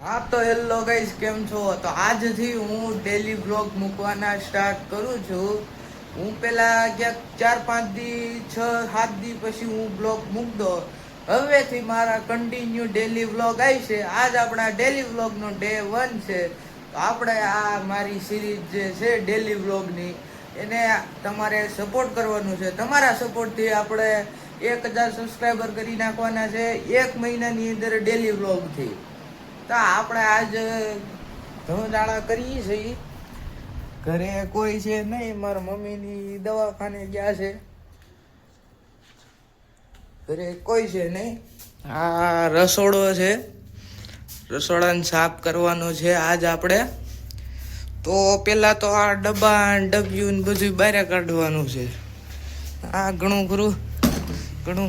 હા તો hello guys, કેમ છો? તો આજથી હું ડેલી બ્લોગ મૂકવાના સ્ટાર્ટ કરું છું. હું પેલા ક્યાંક 4-5 દી 6-7 દી પછી હું બ્લોગ મૂકતો. હવેથી મારા કન્ટિન્યુ ડેલી બ્લોગ આવશે. આજ આપણા ડેલી બ્લોગનો ડે 1 છે. તો આપણે આ મારી સિરીઝ જે છે ડેલી બ્લોગની, એને તમારે સપોર્ટ કરવાનું છે. તમારા સપોર્ટથી આપણે 1000 સબસ્ક્રાઈબર કરી નાખવાના છે 1 મહિનાની અંદર ડેલી બ્લોગથી. તો આપણે આજ ધમદાણા કરીએ છીએ. ઘરે કોઈ છે નહીં, મારા મમ્મીની દવાખાને ગયા છે. ઘરે કોઈ છે નહીં. આ રસોડો છે, રસોડાને સાફ કરવાનો છે આજ આપણે. તો પેલા તો આ ડબ્બા ડબ્યું ને બધું બહાર કાઢવાનું છે. આ ઘણું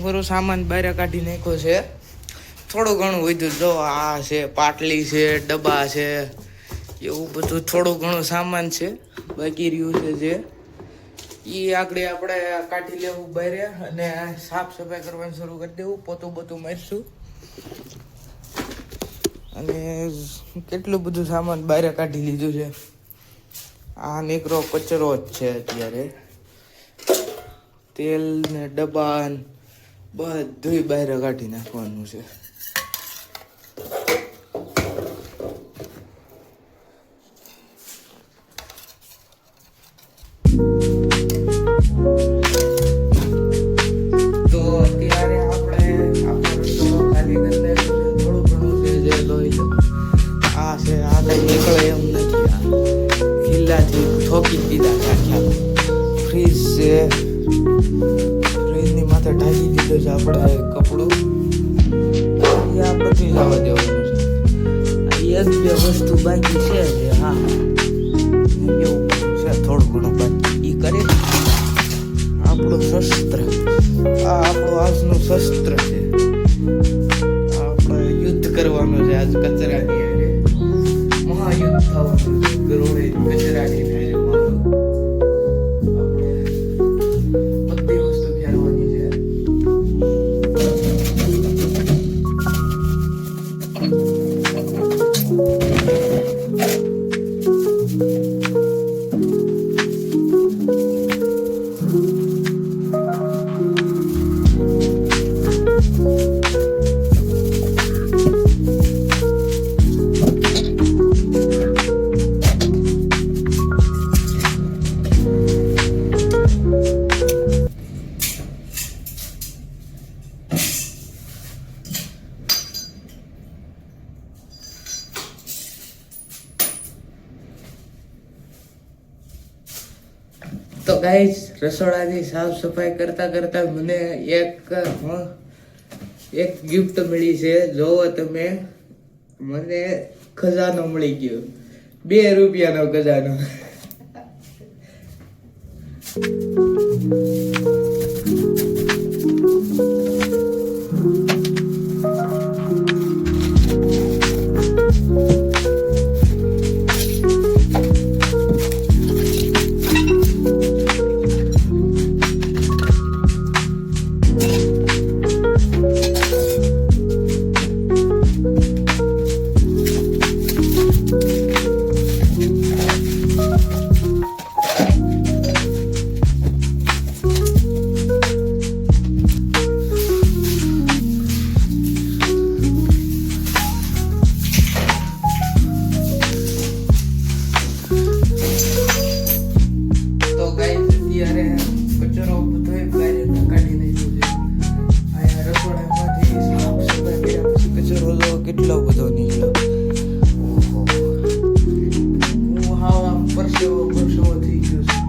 ખરું સામાન બહાર કાઢી નાખ્યો છે. થોડું ઘણું વધ્યું, જો આ છે પાટલી છે, ડબ્બા છે, એવું બધું થોડું ઘણું સામાન છે બાકી રહ્યું છે. જે આગળ આપણે કાઢી લેવું બહાર અને સાફ સફાઈ કરવાનું શરૂ કરી દેવું. પોતું મારશું અને કેટલું બધું સામાન બહાર કાઢી લીધું છે. આ નીકળો કચરો જ છે અત્યારે. તેલ ને ડબ્બા બધું બહાર કાઢી નાખવાનું છે. ઠોકી દીધા આખ્યા ફ્રીજ છે, ફ્રીજની માથે ઢાંકી દીધું છે આપણે કપડું. આ બધું લાવવા દેવાનું છે. એક બે વસ્તુ બાકી છે જે હા એવું છે, થોડું ઘણું બાકી એ કરી આપણું શસ્ત્ર. આ આપણું આજનું શસ્ત્ર છે. આપણે યુદ્ધ કરવાનું છે આજ કચરાની હારે. મહાયુદ્ધ થવાનું છે કરોડે કચરાની હારે. તો ગાઈસ, રસોડાની સાફ સફાઈ કરતા કરતા મને એક ગિફ્ટ મળી છે. જોવો તમે, મને ખજાનો મળી ગયો, 2 રૂપિયાનો ખજાનો. કેટલો બધો નીકળ્યો. હું હાવ પરસેવો થઈ ગયો છું.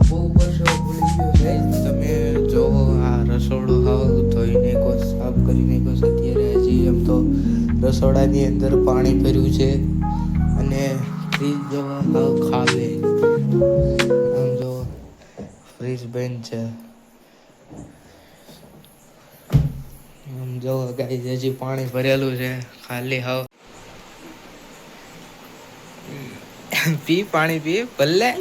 બહુ પરસેવો પડી ગયો છે. તમે જો આ રસોડો હાવ ધોઈને સાફ કરીને અત્યારે હજી એમ તો રસોડાની અંદર પાણી ભર્યું છે અને ફ્રીજ જોવા હાવ ખાલે. આમ જો ફ્રીજ બંધ છે. જો ગાઈસ, હજી પાણી ભરેલું છે ખાલી. હાવ પી પાણી પી ભલે.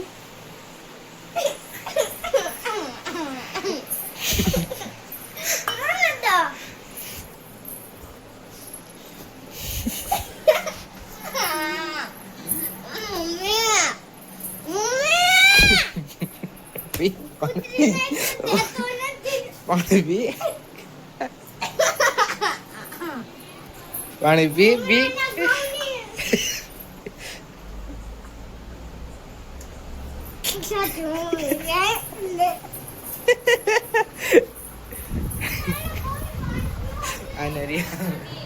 પાણી પી પાણી પી પી આને રિયા